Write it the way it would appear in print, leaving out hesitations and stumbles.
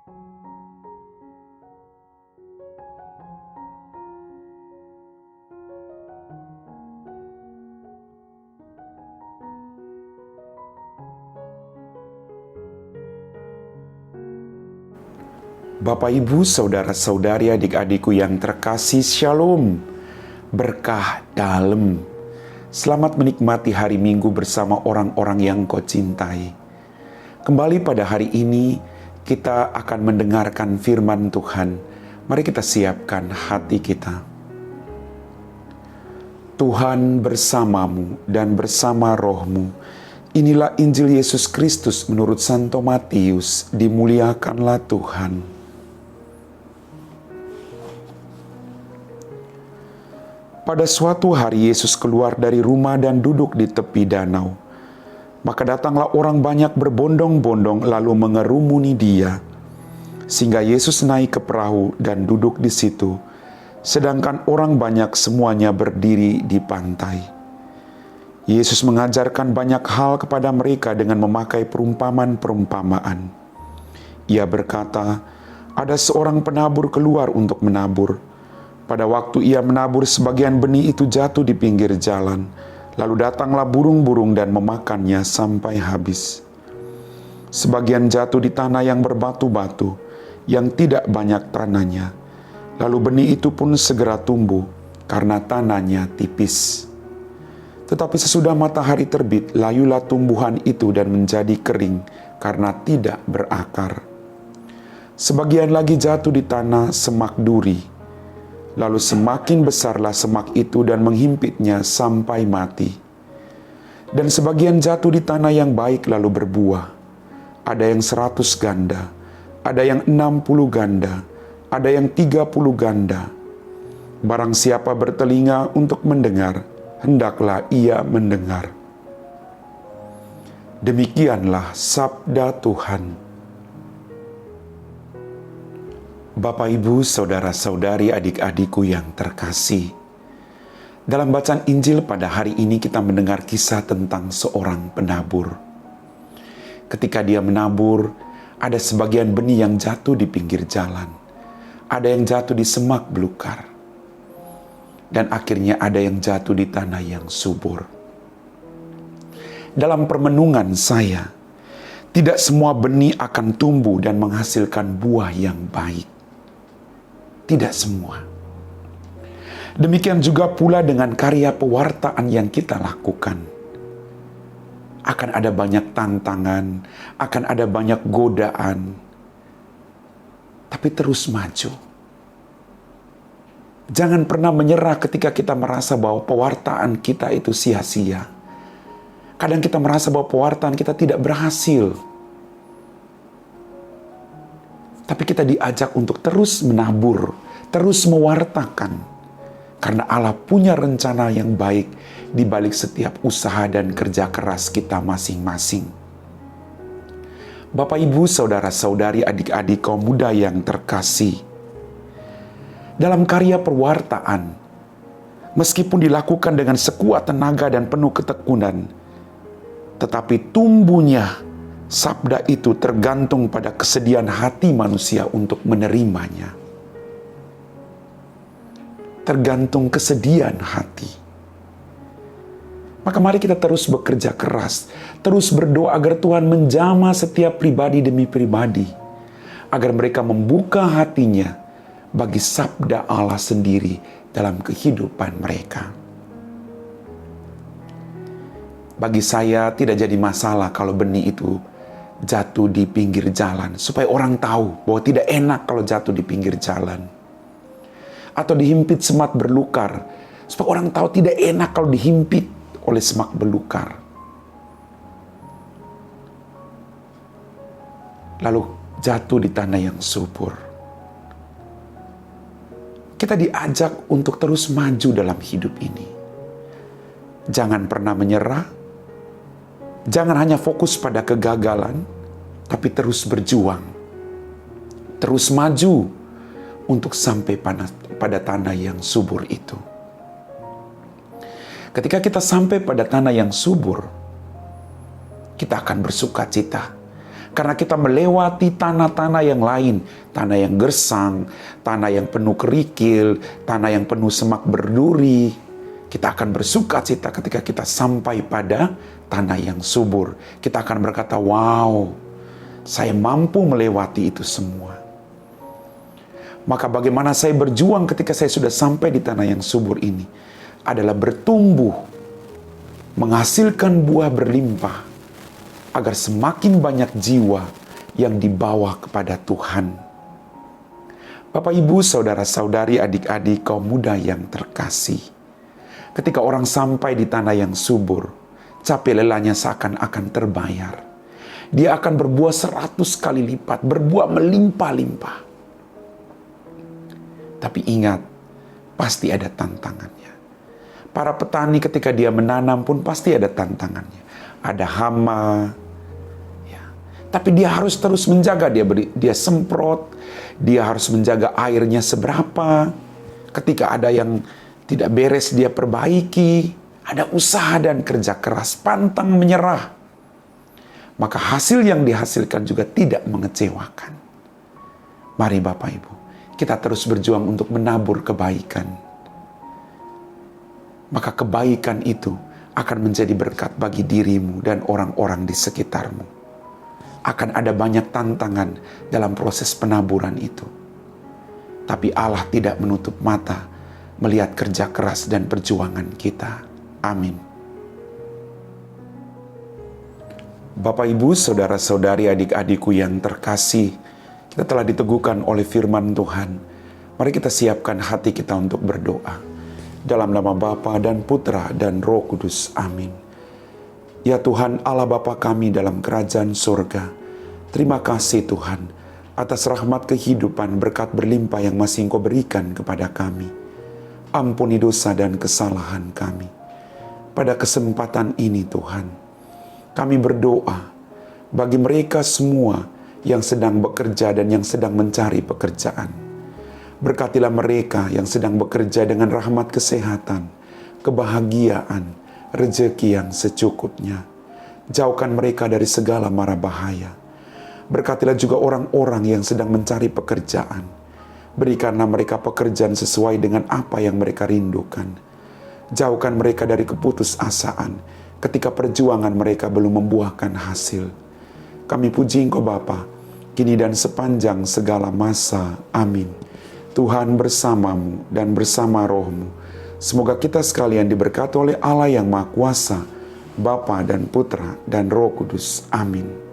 Bapak, Ibu, Saudara-saudari, adik-adikku yang terkasih, Shalom, berkah dalam. Selamat menikmati hari Minggu bersama orang-orang yang Kau cintai. Kembali pada hari ini, kita akan mendengarkan firman Tuhan. Mari kita siapkan hati kita. Tuhan bersamamu dan bersama rohmu. Inilah Injil Yesus Kristus menurut Santo Matius. Dimuliakanlah Tuhan. Pada suatu hari Yesus keluar dari rumah dan duduk di tepi danau. Maka datanglah orang banyak berbondong-bondong lalu mengerumuni Dia. Sehingga Yesus naik ke perahu dan duduk di situ, sedangkan orang banyak semuanya berdiri di pantai. Yesus mengajarkan banyak hal kepada mereka dengan memakai perumpamaan-perumpamaan. Ia berkata, ada seorang penabur keluar untuk menabur. Pada waktu ia menabur, sebagian benih itu jatuh di pinggir jalan. Lalu datanglah burung-burung dan memakannya sampai habis. Sebagian jatuh di tanah yang berbatu-batu, yang tidak banyak tanahnya. Lalu benih itu pun segera tumbuh, karena tanahnya tipis. Tetapi sesudah matahari terbit, layulah tumbuhan itu dan menjadi kering, karena tidak berakar. Sebagian lagi jatuh di tanah semak duri. Lalu semakin besarlah semak itu dan menghimpitnya sampai mati. Dan sebagian jatuh di tanah yang baik lalu berbuah. Ada yang 100 ganda, ada yang 60 ganda, ada yang 30 ganda. Barang siapa bertelinga untuk mendengar, hendaklah ia mendengar. Demikianlah sabda Tuhan. Bapak, Ibu, Saudara-saudari, adik-adikku yang terkasih. Dalam bacaan Injil pada hari ini kita mendengar kisah tentang seorang penabur. Ketika dia menabur, ada sebagian benih yang jatuh di pinggir jalan. Ada yang jatuh di semak belukar. Dan akhirnya ada yang jatuh di tanah yang subur. Dalam permenungan saya, tidak semua benih akan tumbuh dan menghasilkan buah yang baik. Tidak semua. Demikian juga pula dengan karya pewartaan yang kita lakukan. Akan ada banyak tantangan, akan ada banyak godaan. Tapi terus maju. Jangan pernah menyerah ketika kita merasa bahwa pewartaan kita itu sia-sia. Kadang kita merasa bahwa pewartaan kita tidak berhasil. Tapi kita diajak untuk terus menabur, terus mewartakan. Karena Allah punya rencana yang baik di balik setiap usaha dan kerja keras kita masing-masing. Bapak, Ibu, Saudara-saudari, adik-adik kaum muda yang terkasih. Dalam karya perwartaan, meskipun dilakukan dengan sekuat tenaga dan penuh ketekunan, tetapi tumbuhnya sabda itu tergantung pada kesediaan hati manusia untuk menerimanya. Tergantung kesediaan hati. Maka mari kita terus bekerja keras, terus berdoa agar Tuhan menjamah setiap pribadi demi pribadi, agar mereka membuka hatinya bagi sabda Allah sendiri dalam kehidupan mereka. Bagi saya tidak jadi masalah kalau benih itu jatuh di pinggir jalan, supaya orang tahu bahwa tidak enak kalau jatuh di pinggir jalan. Atau dihimpit semak belukar, supaya orang tahu tidak enak kalau dihimpit oleh semak belukar. Lalu jatuh di tanah yang subur. Kita diajak untuk terus maju dalam hidup ini. Jangan pernah menyerah. Jangan hanya fokus pada kegagalan, tapi terus berjuang. Terus maju untuk sampai pada tanah yang subur itu. Ketika kita sampai pada tanah yang subur, kita akan bersuka cita. Karena kita melewati tanah-tanah yang lain, tanah yang gersang, tanah yang penuh kerikil, tanah yang penuh semak berduri. Kita akan bersukacita ketika kita sampai pada tanah yang subur. Kita akan berkata, wow, saya mampu melewati itu semua. Maka bagaimana saya berjuang ketika saya sudah sampai di tanah yang subur ini adalah bertumbuh, menghasilkan buah berlimpah, agar semakin banyak jiwa yang dibawa kepada Tuhan. Bapak, Ibu, saudara-saudari, adik-adik, kaum muda yang terkasih. Ketika orang sampai di tanah yang subur, capek lelahnya seakan-akan terbayar. Dia akan berbuah 100 kali lipat, berbuah melimpah-limpah. Tapi ingat, pasti ada tantangannya. Para petani ketika dia menanam pun pasti ada tantangannya. Ada hama, tapi dia harus terus menjaga, dia semprot, dia harus menjaga airnya seberapa. Ketika ada yang tidak beres dia perbaiki, ada usaha dan kerja keras, pantang menyerah. Maka hasil yang dihasilkan juga tidak mengecewakan. Mari Bapak Ibu, kita terus berjuang untuk menabur kebaikan. Maka kebaikan itu akan menjadi berkat bagi dirimu dan orang-orang di sekitarmu. Akan ada banyak tantangan dalam proses penaburan itu. Tapi Allah tidak menutup mata melihat kerja keras dan perjuangan kita. Amin. Bapak, Ibu, saudara-saudari, adik-adikku yang terkasih, kita telah diteguhkan oleh firman Tuhan. Mari kita siapkan hati kita untuk berdoa. Dalam nama Bapa dan Putra dan Roh Kudus. Amin. Ya Tuhan Allah Bapa kami dalam kerajaan surga, terima kasih Tuhan atas rahmat kehidupan berkat berlimpah yang masih Engkau berikan kepada kami. Ampuni dosa dan kesalahan kami. Pada kesempatan ini Tuhan, kami berdoa bagi mereka semua yang sedang bekerja dan yang sedang mencari pekerjaan. Berkatilah mereka yang sedang bekerja dengan rahmat kesehatan, kebahagiaan, rezeki yang secukupnya. Jauhkan mereka dari segala mara bahaya. Berkatilah juga orang-orang yang sedang mencari pekerjaan. Berikanlah mereka pekerjaan sesuai dengan apa yang mereka rindukan. Jauhkan mereka dari keputusasaan ketika perjuangan mereka belum membuahkan hasil. Kami puji Engkau Bapa, kini dan sepanjang segala masa. Amin. Tuhan bersamamu dan bersama rohmu. Semoga kita sekalian diberkati oleh Allah yang Maha Kuasa, Bapa dan Putra dan Roh Kudus. Amin.